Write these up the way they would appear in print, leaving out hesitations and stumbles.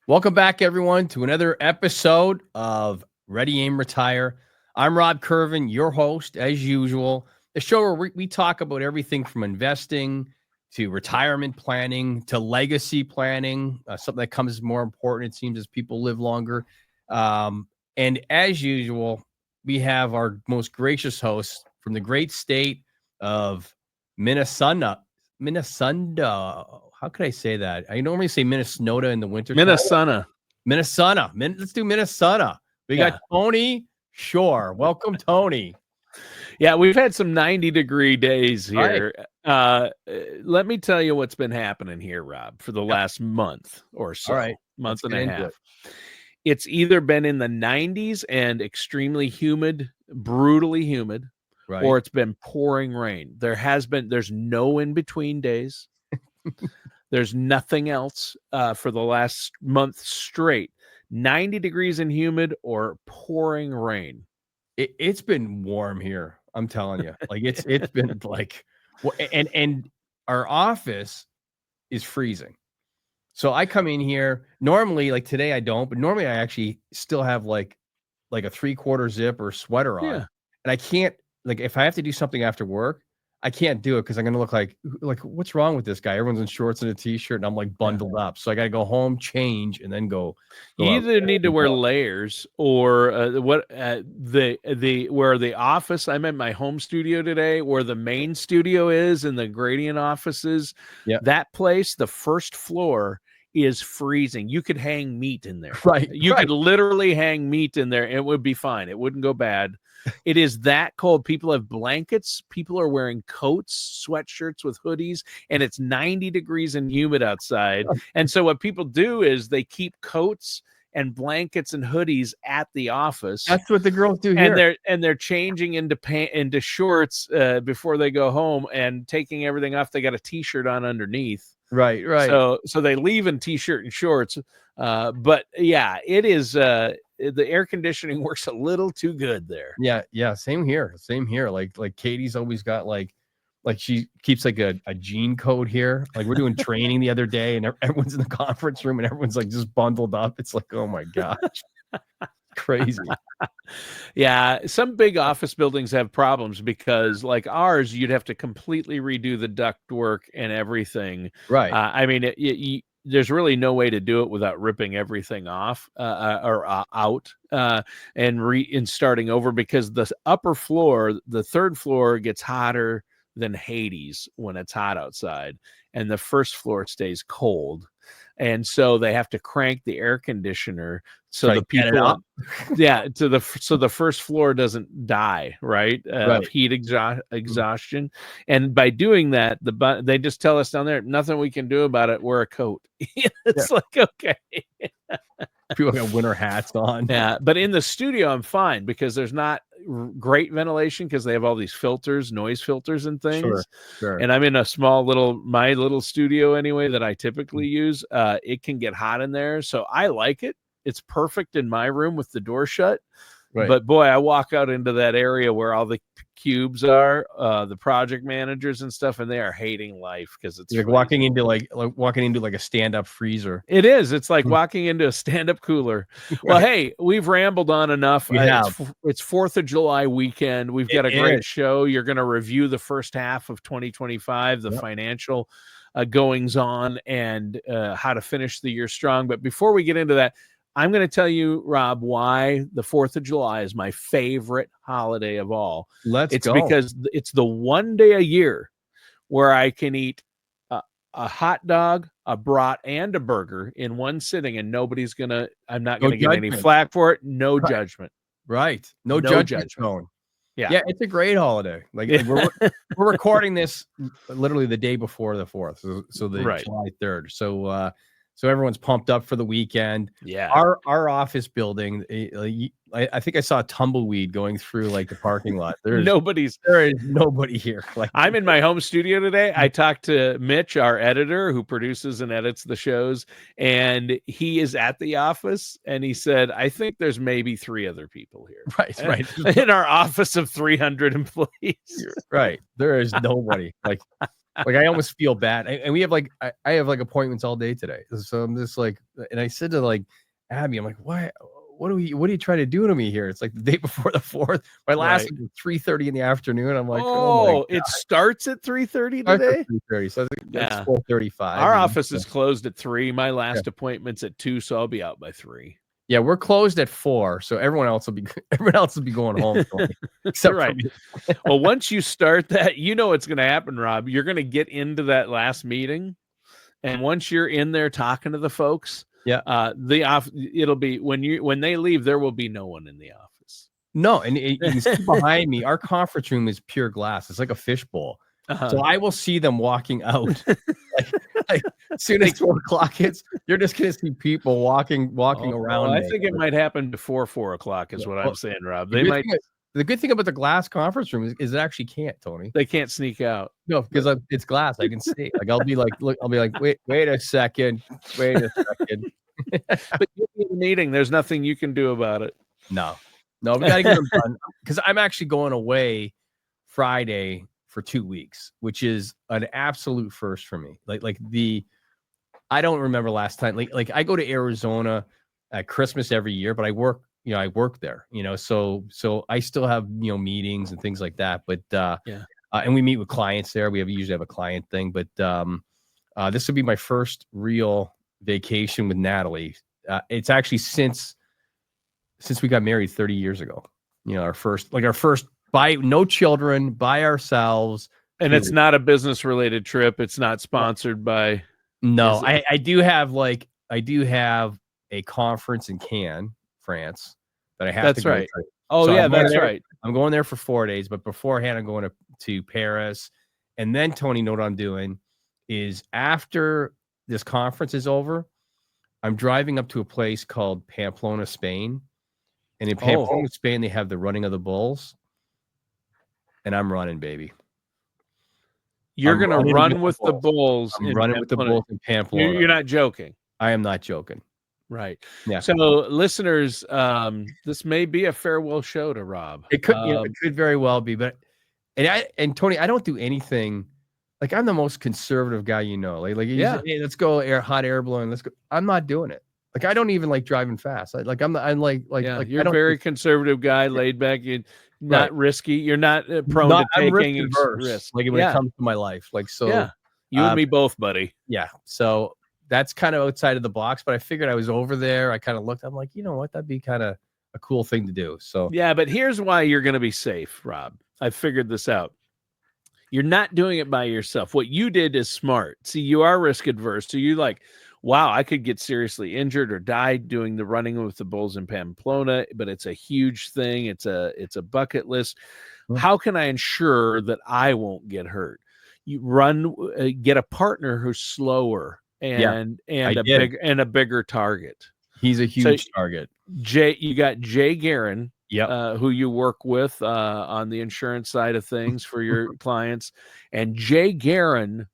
Welcome back, everyone, to another episode of Ready, Aim, Retire. I'm Rob Curvin, your host, as usual. The show where we talk about everything from investing to retirement planning to legacy planning, something that comes more important, it seems, as people live longer. And as usual, we have our most gracious host from the great state of Minnesota. How could I say that? I normally say Minnesota in the winter. Minnesota. Let's do Minnesota. We got Tony Shore. Welcome, Tony. Yeah, we've had some 90-degree days here. Right. Let me tell you what's been happening here, Rob, for the last month or so. All right. Month and a half. It's either been in the 90s and extremely humid, brutally humid, right, or it's been pouring rain. There's no in-between days. There's nothing else for the last month straight. 90 degrees and humid or pouring rain. It's been warm here. I'm telling you, like it's been like, and our office is freezing. So I come in here normally, like today I don't, but normally I actually still have like a 3/4 zip or sweater on, and I can't, like, if I have to do something after work, I can't do it because I'm going to look like what's wrong with this guy? Everyone's in shorts and a t-shirt and I'm like bundled up. So I got to go home, change, and then go you either need to wear layers or where the office, I'm at my home studio today, where the main studio is and the gradient offices. Yeah. That place, the first floor is freezing. You could hang meat in there. Right. You could literally hang meat in there. It would be fine. It wouldn't go bad. It is that cold. People have blankets. People are wearing coats, sweatshirts with hoodies, and it's 90 degrees and humid outside. And so what people do is they keep coats and blankets and hoodies at the office. That's what the girls do here. And they're changing into shorts before they go home and taking everything off. They got a t-shirt on underneath. Right. So they leave in t-shirt and shorts. But yeah, it is. The air conditioning works a little too good there. Yeah. Same here. Like Katie's always got like she keeps like a jean coat here. Like we're doing training the other day, and everyone's in the conference room, and everyone's like just bundled up. It's like, oh my gosh, crazy. Yeah, some big office buildings have problems because, like ours, you'd have to completely redo the ductwork and everything. Right. I mean, there's really no way to do it without ripping everything off or out and starting over, because the upper floor, the third floor, gets hotter than Hades when it's hot outside, and the first floor stays cold. And so they have to crank the air conditioner so the people, so the first floor doesn't die, right? Of heat exhaustion. And by doing that, they just tell us down there, nothing we can do about it. Wear a coat. It's like, okay. People got winter hats on. Yeah, but in the studio, I'm fine because there's not great ventilation because they have all these filters, noise filters and things. Sure. And I'm in a my little studio anyway that I typically use. It can get hot in there, so I like it. It's perfect in my room with the door shut. Right. But boy, I walk out into that area where all the cubes are, the project managers and stuff, and they are hating life because it's like walking into like a stand-up freezer. It is. It's like walking into a stand-up cooler. Right. Well, hey, we've rambled on enough. It's 4th of July weekend. We've got a great show. You're going to review the first half of 2025, the financial goings on, and how to finish the year strong. But before we get into that, I'm going to tell you, Rob, why the 4th of July is my favorite holiday of all. It's go. Because it's the one day a year where I can eat a hot dog, a brat, and a burger in one sitting, and I'm not going to get any flack for it. No judgment. Right. No judgment. Yeah, it's a great holiday. Like we're recording this literally the day before the 4th, so the July 3rd. So everyone's pumped up for the weekend. Yeah. Our office building, I think I saw a tumbleweed going through like the parking lot. There is nobody here. Like, I'm in my home studio today. I talked to Mitch, our editor, who produces and edits the shows, and he is at the office, and he said, I think there's maybe 3 other people here. Right. In our office of 300 employees. Right. There is nobody. Like, Like I almost feel bad. And we have like I have like appointments all day today. So I'm just like, and I said to like Abby, I'm like, what are you trying to do to me here? It's like the day before the 4th. My last was 3:30 in the afternoon. I'm like, oh my God. It starts at 3:30 Starts at today. 3:30. So I think that's Yeah. 4:35. Our office is closed at 3. My last appointment's at 2, so I'll be out by 3. Yeah, we're closed at 4, so everyone else will be going home except right. for me. Well, once you start that, you know what's going to happen, Rob. You're going to get into that last meeting, and once you're in there talking to the folks, it'll be when they leave, there will be no one in the office. No, and you can see behind me, our conference room is pure glass. It's like a fishbowl. So I will see them walking out. like as soon as 4 o'clock hits, you're just gonna see people walking around. I think it might happen before 4 o'clock is what I'm saying, Rob. They might. The good thing about the glass conference room is it actually can't, Tony. They can't sneak out. No, because it's glass. I can see. Like I'll be like, look, I'll be like, wait a second. But you'll be in the meeting. There's nothing you can do about it. No, we gotta get them done because I'm actually going away Friday for 2 weeks, which is an absolute first for me. I don't remember last time. Like I go to Arizona at Christmas every year, but I work there, so I still have, meetings and things like that. But and we meet with clients there. We usually have a client thing, but this would be my first real vacation with Natalie. It's actually since we got married 30 years ago. Our first by no children, by ourselves. And it's not a business related trip. It's not sponsored by. No, I do have a conference in Cannes, France that I have That's to go right. to. Oh, so yeah, that's right. I'm going there for 4 days, but beforehand I'm going to Paris. And then Tony, know what I'm doing is after this conference is over, I'm driving up to a place called Pamplona, Spain. And in Pamplona, Spain, they have the running of the bulls. And I'm running, baby. You're going to run with the bulls. I'm running with the bulls in Pamplona. You're not joking. I am not joking. Right. Yeah. So, listeners, this may be a farewell show to Rob. It could, it could very well be. But and Tony, I don't do anything. Like I'm the most conservative guy, Like hey, let's go hot air balloon. Let's go. I'm not doing it. Like I don't even like driving fast. You're a very conservative guy, laid back. You're not risky. You're not prone to taking risks. Like when it comes to my life. Like so. Yeah. You and me both, buddy. Yeah. So that's kind of outside of the box. But I figured I was over there. I kind of looked. I'm like, you know what? That'd be kind of a cool thing to do. So yeah. But here's why you're going to be safe, Rob. I figured this out. You're not doing it by yourself. What you did is smart. See, you are risk adverse. So you're like, wow, I could get seriously injured or die doing the running with the bulls in Pamplona, but it's a huge thing. It's a bucket list. How can I ensure that I won't get hurt? You get a partner who's slower and a bigger target. He's a huge target. You got Jay Guerin, who you work with on the insurance side of things for your clients, and Jay Guerin.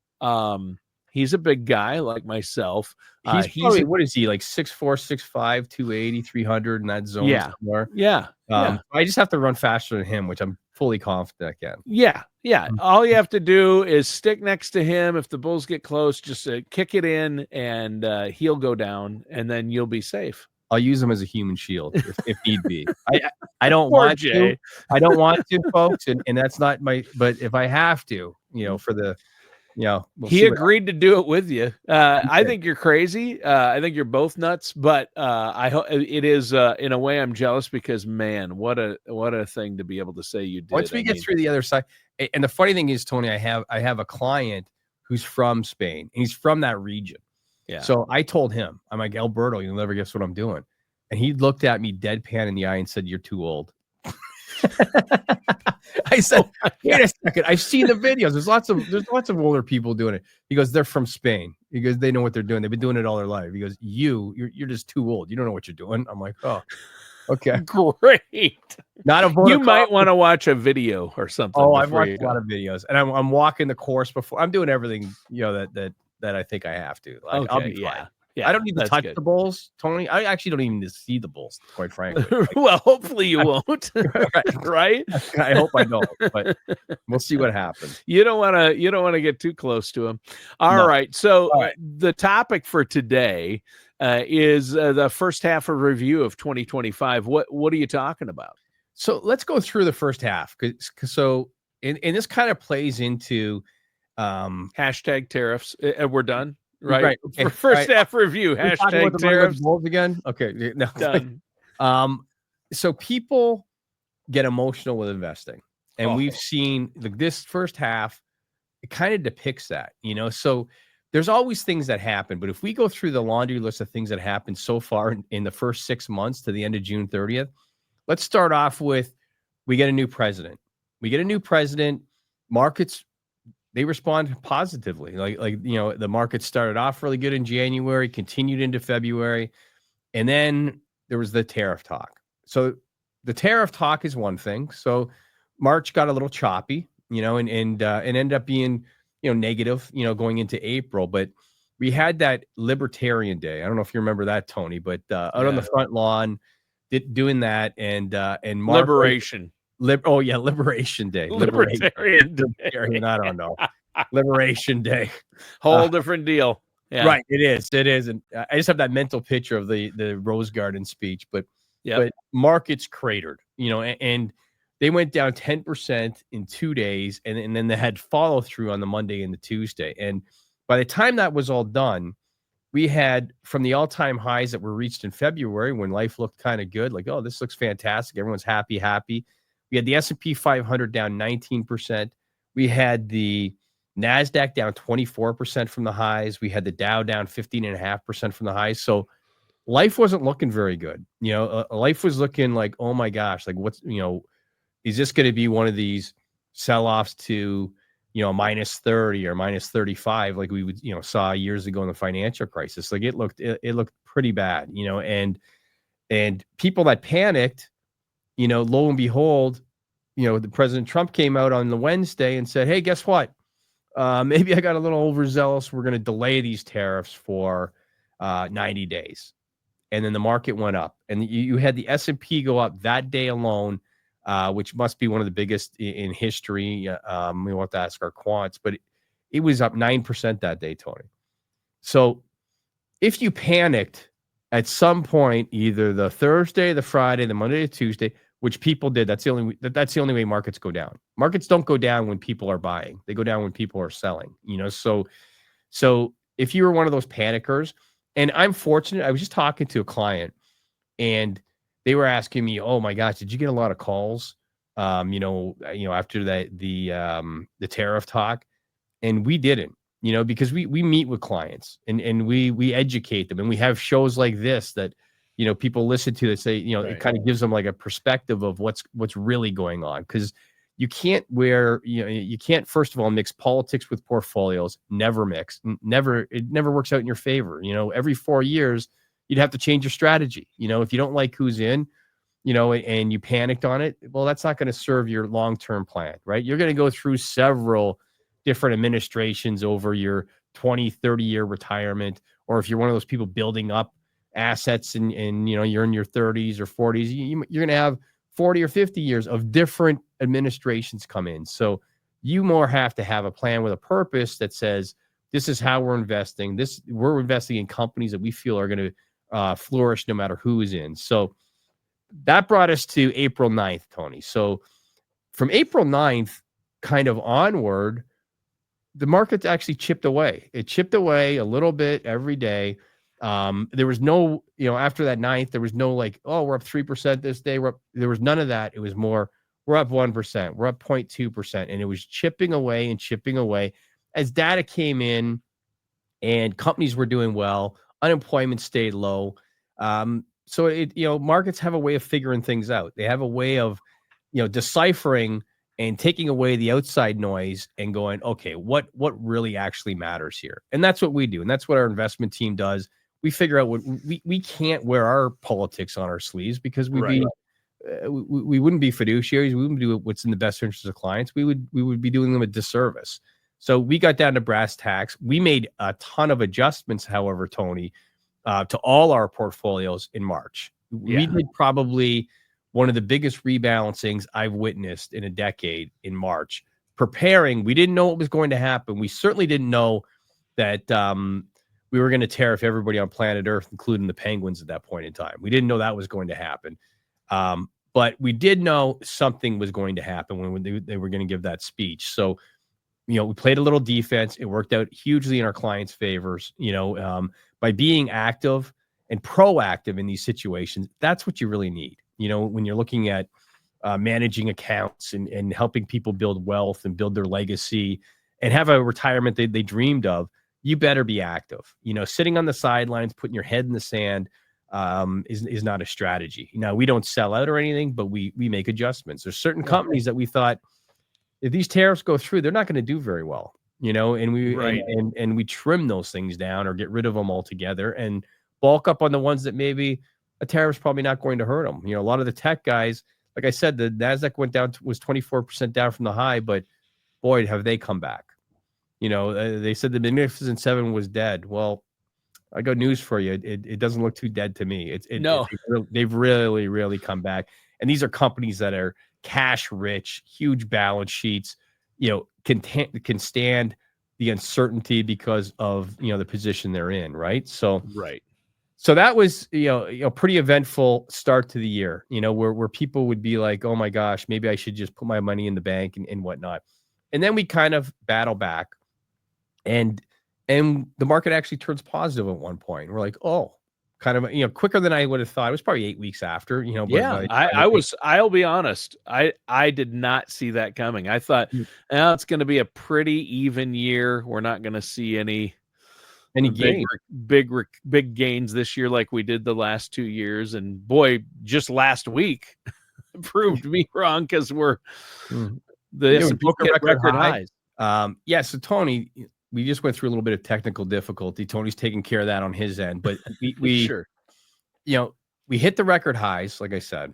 He's a big guy like myself. He's probably, what is he, like 6'4", 6'5", 280, 300 in that zone somewhere. Yeah. I just have to run faster than him, which I'm fully confident I can. Yeah. All you have to do is stick next to him. If the bulls get close, just kick it in and he'll go down and then you'll be safe. I'll use him as a human shield if need be. I don't want to. I don't want to, folks, and that's not but if I have to, for the he agreed to do it with you. I think you're crazy. I think you're both nuts, but I hope it is in a way I'm jealous because man, what a thing to be able to say you did. Once we get through the other side, and the funny thing is, Tony, I have a client who's from Spain and he's from that region. Yeah. So I told him, I'm like, Alberto, you'll never guess what I'm doing. And he looked at me deadpan in the eye and said, "You're too old." I said, wait a second. I've seen the videos. There's lots of older people doing it. He goes, they're from Spain. He goes, they know what they're doing. They've been doing it all their life. He goes, you're just too old. You don't know what you're doing. I'm like, oh, okay. Great. You might want to watch a video or something. Oh, I've watched a lot of videos. And I'm walking the course before. I'm doing everything, that I think I have to. Like, I'll be fine. Yeah, I don't need to that's touch good. the bulls, Tony. I actually don't even need to see the bulls, quite frankly. Well, hopefully you won't, right? I hope I don't, but we'll see what happens. You don't want to get too close to them. All No. right. So All right. the topic for today is the first half of review of 2025. What are you talking about? So let's go through the first half. And this kind of plays into Hashtag tariffs. We're done, right? right. Okay. For first Right. half review. We're talking about Hashtag the money with tariffs. bulls again. Okay. No. Done. So people get emotional with investing, and we've Oh. seen this first half. It kind of depicts that, So there's always things that happen, but if we go through the laundry list of things that happened so far in the first 6 months to the end of June 30th, let's start off with we get a new president. Markets, they respond positively. The market started off really good in January, continued into February, and then there was the tariff talk. So the tariff talk is one thing. So March got a little choppy, and ended up being, negative, going into April. But we had that Libertarian Day. I don't know if you remember that, Tony, but out on the front lawn, doing that, and Mark Liberation. Liberation Day. Libertarian Day. Libertarian, I don't know. Liberation Day. Whole different deal. Yeah. Right. It is. And I just have that mental picture of the Rose Garden speech, but markets cratered, and they went down 10% in 2 days. And then they had follow through on the Monday and the Tuesday. And by the time that was all done, we had, from the all-time highs that were reached in February when life looked kind of good, like, oh, this looks fantastic. Everyone's happy. We had the S&P 500 down 19%. We had the NASDAQ down 24% from the highs. We had the Dow down 15.5% from the highs. So life wasn't looking very good. Life was looking like, oh my gosh, like what's, is this going to be one of these sell-offs to, minus 30 or minus 35, like we would, saw years ago in the financial crisis? Like it looked pretty bad, and people that panicked, lo and behold, the President Trump came out on the Wednesday and said, hey, guess what? Maybe I got a little overzealous. We're going to delay these tariffs for 90 days. And then the market went up, and you had the S&P go up that day alone, which must be one of the biggest in history. We'll have to ask our quants, but it was up 9% that day, Tony. So if you panicked at some point, either the Thursday, the Friday, the Monday, the Tuesday, which people did, that's the only way markets go down. Markets don't go down when people are buying; they go down when people are selling. So if you were one of those panickers, and I'm fortunate, I was just talking to a client, and they were asking me, "Oh my gosh, did you get a lot of calls? After the tariff talk?" And we didn't, because we meet with clients and we educate them, and we have shows like this that people listen to that say, Right. It kind of gives them like a perspective of what's really going on, because you can't first of all mix politics with portfolios. Never mix. It never works out in your favor. Every 4 years you'd have to change your strategy. If you don't like who's in, and you panicked on it, well, that's not going to serve your long-term plan, right? You're going to go through several different administrations over your 20, 30-year retirement, or if you're one of those people building up assets and you're in your 30s or 40s, you're going to have 40 or 50 years of different administrations come in. So you more have to have a plan with a purpose that says, this is how we're investing. We're investing in companies that we feel are going to flourish no matter who is in. So that brought us to April 9th, Tony. So from April 9th kind of onward, the market actually chipped away. It chipped away a little bit every day. There was no, after that 9th, there was no like, oh, we're up 3% this day. There was none of that. It was more, we're up 1%, we're up 0.2%. And it was chipping away as data came in and companies were doing well. Unemployment stayed low. So markets have a way of figuring things out. They have a way of, deciphering and taking away the outside noise and going, okay, what really actually matters here? And that's what we do. And that's what our investment team does. We figure out what we can't wear our politics on our sleeves, because we wouldn't be fiduciaries. We wouldn't do what's in the best interest of clients. We would be doing them a disservice. So we got down to brass tacks. We made a ton of adjustments, however, Tony, to all our portfolios in March. We Yeah. did probably one of the biggest rebalancings I've witnessed in a decade in March. Preparing, we didn't know what was going to happen. We certainly didn't know that we were going to tariff everybody on planet Earth, including the penguins at that point in time. We didn't know that was going to happen. But we did know something was going to happen when they were going to give that speech. So, we played a little defense. It worked out hugely in our clients' favors, by being active and proactive in these situations. That's what you really need, when you're looking at managing accounts and helping people build wealth and build their legacy and have a retirement they dreamed of. You better be active. Sitting on the sidelines, putting your head in the sand is not a strategy. Now, we don't sell out or anything, but we make adjustments. There's certain companies that we thought, if these tariffs go through, they're not going to do very well, and we and we trim those things down or get rid of them altogether and bulk up on the ones that maybe a tariff's probably not going to hurt them. A lot of the tech guys, like I said, the NASDAQ went down, was 24% down from the high, but boy, have they come back. They said the Magnificent Seven was dead. Well, I got news for you. It doesn't look too dead to me. They've really, really come back. And these are companies that are cash rich, huge balance sheets, can stand the uncertainty because of, the position they're in. Right. So that was, pretty eventful start to the year, where people would be like, oh my gosh, maybe I should just put my money in the bank and whatnot. And then we kind of battle back and the market actually turns positive at one point. We're like, oh, kind of, quicker than I would have thought. It was probably 8 weeks after, But I'll be honest. I did not see that coming. I thought, it's going to be a pretty even year. We're not going to see any big gains this year like we did the last 2 years. And boy, just last week proved me wrong because the S&P hit record highs. So Tony, we just went through a little bit of technical difficulty. Tony's taking care of that on his end, but we sure. We hit the record highs, like I said,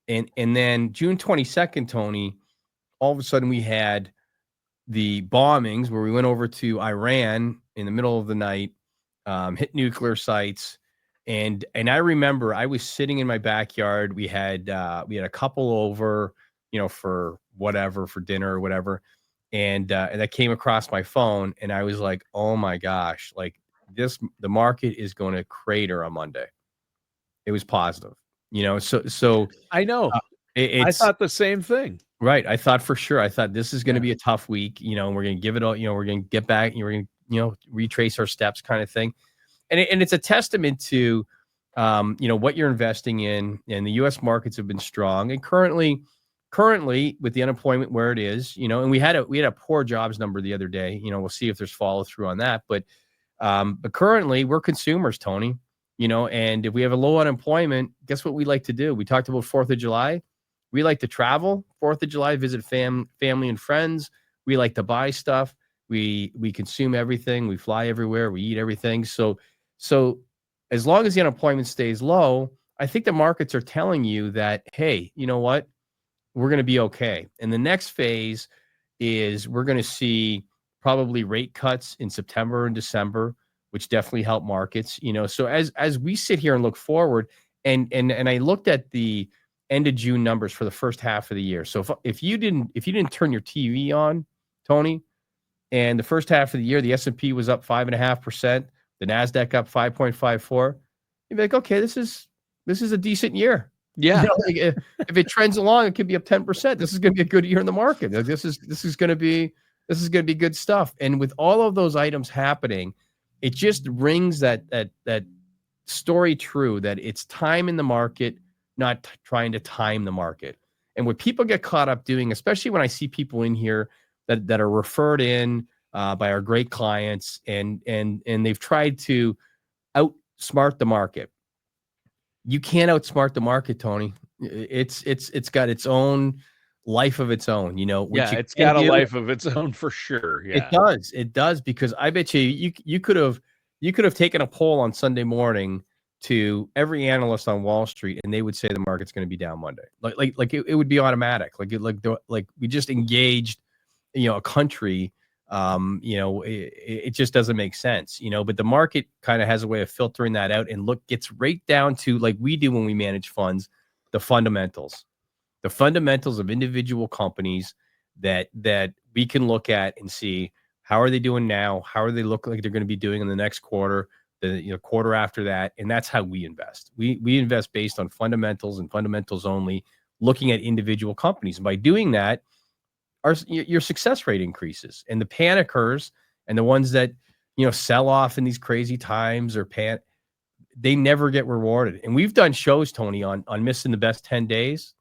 and then June 22nd, Tony, all of a sudden we had the bombings where we went over to Iran in the middle of the night, hit nuclear sites, and I remember I was sitting in my backyard. We had a couple over, for whatever, for dinner or whatever. And that came across my phone and I was like, oh my gosh, like the market is going to crater on Monday. It was positive, so I know. I thought the same thing. Right. I thought for sure. I thought this is going to be a tough week. We're going to give it all, we're going to get back, we're going to, retrace our steps kind of thing. And it's a testament to, what you're investing in, and the U.S. markets have been strong. And currently with the unemployment where it is, and we had a poor jobs number the other day, we'll see if there's follow through on that. But currently we're consumers, Tony, and if we have a low unemployment, guess what we like to do? We talked about 4th of July. We like to travel 4th of July, visit family and friends. We like to buy stuff. We consume everything. We fly everywhere. We eat everything. So as long as the unemployment stays low, I think the markets are telling you that, hey, you know what? We're going to be okay. And the next phase is we're going to see probably rate cuts in September and December, which definitely help markets, So as we sit here and look forward, and I looked at the end of June numbers for the first half of the year. So if you didn't turn your TV on, Tony, and the first half of the year, the S&P was up 5.5%, the NASDAQ up 5.54, you'd be like, okay, this is a decent year. Yeah. If it trends along, it could be up 10%. This is going to be a good year in the market. This is going to be good stuff. And with all of those items happening, it just rings that story true that it's time in the market, not trying to time the market. And what people get caught up doing, especially when I see people in here that are referred in by our great clients, and they've tried to outsmart the market. You can't outsmart the market, Tony. It's got its own life of its own, it's got a life of its own for sure. Yeah, it does, because I bet you could have taken a poll on Sunday morning to every analyst on Wall Street, and they would say the market's going to be down Monday. Like it would be automatic. Like we just engaged, a country It just doesn't make sense, but the market kind of has a way of filtering that out and gets right down to, like we do when we manage funds, the fundamentals of individual companies that we can look at and see how are they doing now, how are they look like they're going to be doing in the next quarter, the quarter after that, and that's how we invest. We invest based on fundamentals and fundamentals only, looking at individual companies. And by doing that, your success rate increases. And the panickers and the ones that sell off in these crazy times or they never get rewarded. And we've done shows, Tony, on missing the best 10 days.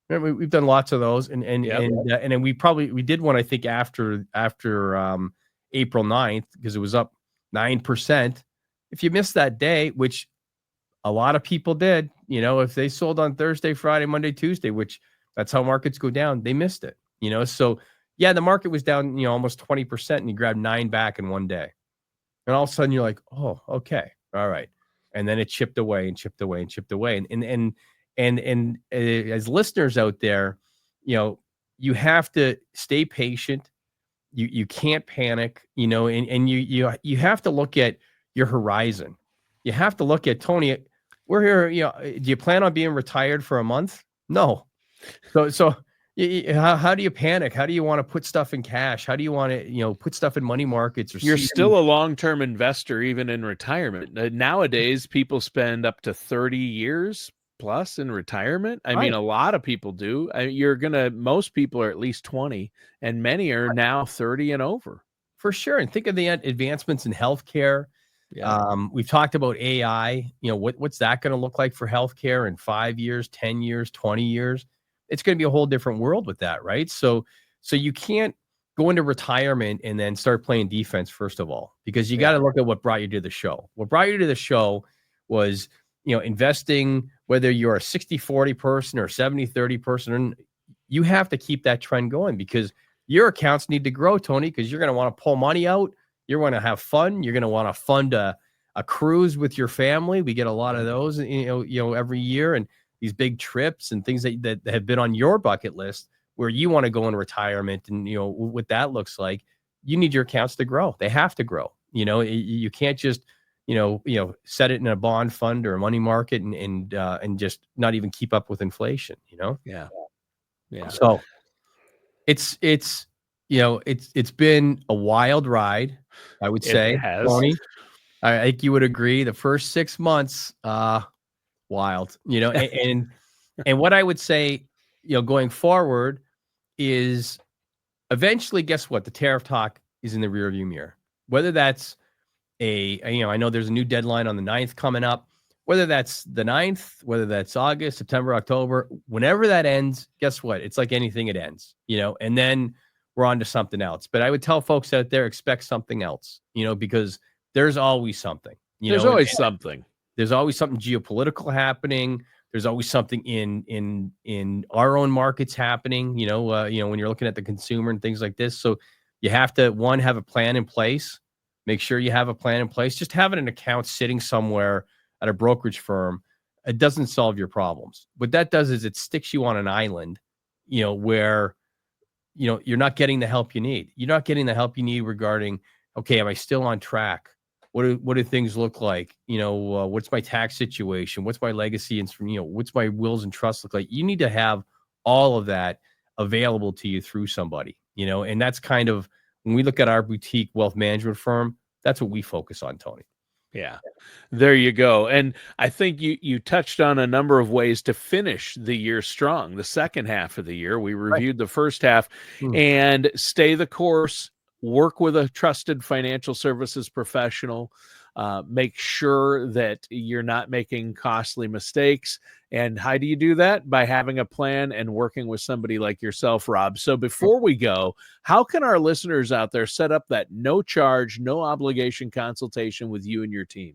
Remember, we've done lots of those, and then we did one, I think, after April 9th, because it was up 9%. If you missed that day, which a lot of people did, if they sold on Thursday, Friday, Monday, Tuesday, which that's how markets go down, they missed it. So yeah, the market was down, almost 20%, and you grabbed 9 back in one day. And all of a sudden you're like, oh, okay. All right. And then it chipped away and chipped away and chipped away. And as listeners out there, you have to stay patient. You can't panic, and you have to look at your horizon. You have to look at, Tony, we're here, do you plan on being retired for a month? No. So how do you panic? How do you want to put stuff in cash? How do you want to, put stuff in money markets? Or you're still a long-term investor, even in retirement. Nowadays, people spend up to 30 years plus in retirement. I mean, a lot of people do. Most people are at least 20, and many are now 30 and over. For sure. And think of the advancements in healthcare. Yeah. We've talked about AI. What's that going to look like for healthcare in 5 years, 10 years, 20 years? It's going to be a whole different world with that, right? So you can't go into retirement and then start playing defense, first of all, because you got to look at what brought you to the show. What brought you to the show was, investing, whether you're a 60-40 person or 70-30 person, you have to keep that trend going, because your accounts need to grow, Tony, because you're going to want to pull money out. You're going to have fun. You're going to want to fund a cruise with your family. We get a lot of those, every year, and these big trips and things that have been on your bucket list where you want to go in retirement, and what that looks like. You need your accounts to grow. They have to grow. You can't just set it in a bond fund or a money market and just not even keep up with inflation. Yeah. So it's been a wild ride, I would say, Tony. I think you would agree. The first 6 months, wild, and what I would say, going forward is eventually, guess what? The tariff talk is in the rearview mirror. Whether that's I know there's a new deadline on the 9th coming up, whether that's the 9th, whether that's August, September, October, whenever that ends, guess what? It's like anything, it ends, and then we're on to something else. But I would tell folks out there, expect something else, because there's always something, there's always something. There's always something geopolitical happening. There's always something in our own markets happening, when you're looking at the consumer and things like this. So you have to, one, have a plan in place. Make sure you have a plan in place. Just having an account sitting somewhere at a brokerage firm, it doesn't solve your problems. What that does is it sticks you on an island, where, you're not getting the help you need. You're not getting the help you need regarding, okay, am I still on track? What do things look like? What's my tax situation? What's my legacy? And what's my wills and trusts look like? You need to have all of that available to you through somebody, and that's kind of, when we look at our boutique wealth management firm, that's what we focus on, Tony. Yeah, there you go. And I think you touched on a number of ways to finish the year strong. The second half of the year, we reviewed the first half, and stay the course, work with a trusted financial services professional, make sure that you're not making costly mistakes. And how do you do that? By having a plan and working with somebody like yourself, Rob. So before we go, how can our listeners out there set up that no charge, no obligation consultation with you and your team?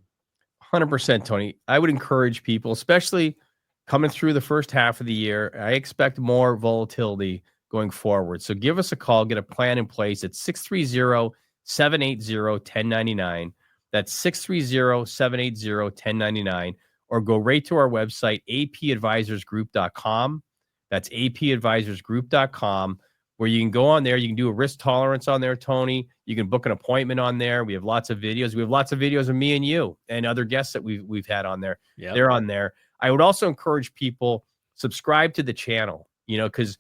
100%, Tony. I would encourage people, especially coming through the first half of the year. I expect more volatility going forward. So give us a call, get a plan in place at 630-780-1099. That's 630-780-1099, or go right to our website, apadvisorsgroup.com. That's apadvisorsgroup.com, where you can go on there. You can do a risk tolerance on there, Tony. You can book an appointment on there. We have lots of videos. We have lots of videos of me and you and other guests that we've had on there. Yep. They're on there. I would also encourage people subscribe to the channel, because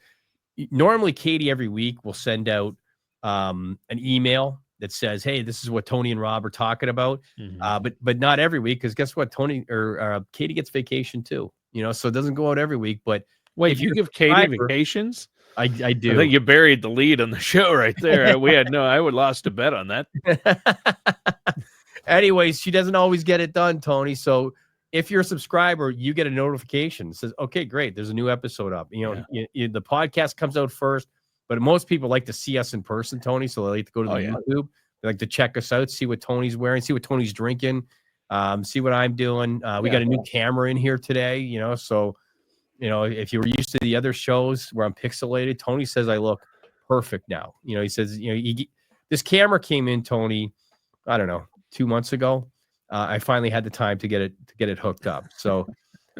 normally Katie every week will send out an email that says, hey, this is what Tony and Rob are talking about. But not every week, because guess what? Tony or Katie gets vacation too, so it doesn't go out every week. But wait, you give Katie vacations? I do. I think you buried the lead on the show right there. I would lost a bet on that. Anyways, she doesn't always get it done, Tony. So if you're a subscriber, you get a notification that says, okay, great, there's a new episode up. The podcast comes out first, but most people like to see us in person, Tony. So they like to go to the YouTube. They like to check us out, see what Tony's wearing, see what Tony's drinking, see what I'm doing. We got a new camera in here today, so if you were used to the other shows where I'm pixelated, Tony says I look perfect now. He says, this camera came in, Tony, I don't know, 2 months ago. I finally had the time to get it hooked up. So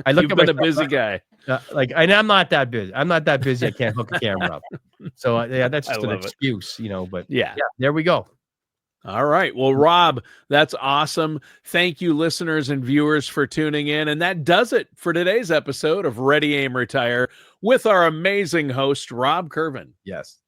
I look at a busy guy. And I'm not that busy. I'm not that busy. I can't hook a camera up. So that's just an excuse, but yeah, there we go. All right. Well, Rob, that's awesome. Thank you, listeners and viewers, for tuning in. And that does it for today's episode of Ready, Aim, Retire with our amazing host, Rob Curvin. Yes.